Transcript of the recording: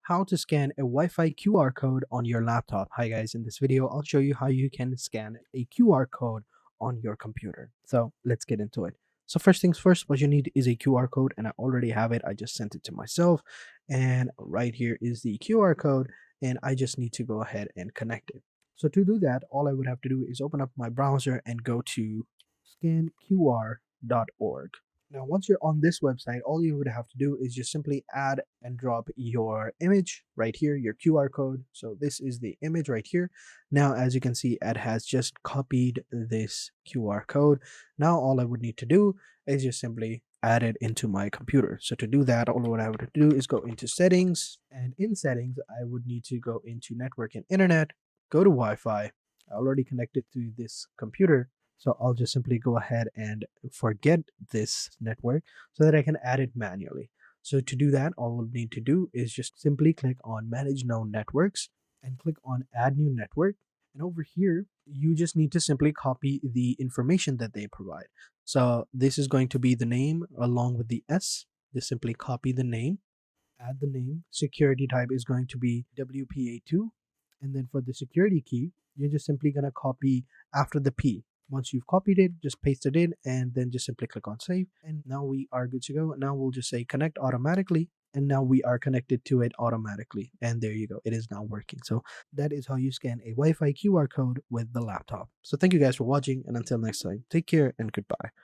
how to scan a Wi-Fi QR code on your laptop. Hi guys, in this video I'll show you how you can scan a QR code on your computer. So let's get into it. So first things first, what you need is a QR code, and I already have it. I just sent it to myself, and right here is the QR code, and I just need to go ahead and connect it. So to do that, all I would have to do is open up my browser and go to scanqr.org. Now, once you're on this website, all you would have to do is just simply add and drop your image right here, your QR code. So this is the image right here. Now, as you can see, Ed has just copied this QR code. Now, all I would need to do is just simply add it into my computer. So to do that, all what I would do is go into settings, and in settings, I would need to go into network and internet, go to Wi-Fi. I already connected to this computer. So I'll just simply go ahead and forget this network so that I can add it manually. So to do that, all we'll need to do is just simply click on Manage Known Networks and click on Add New Network. And over here, you just need to simply copy the information that they provide. So this is going to be the name along with the S. Just simply copy the name, add the name. Security type is going to be WPA2. And then for the security key, you're just simply going to copy after the P. Once you've copied it, just paste it in and then just simply click on save. And now we are good to go. Now we'll just say connect automatically. And now we are connected to it automatically. And there you go. It is now working. So that is how you scan a Wi-Fi QR code with the laptop. So thank you guys for watching. And until next time, take care and goodbye.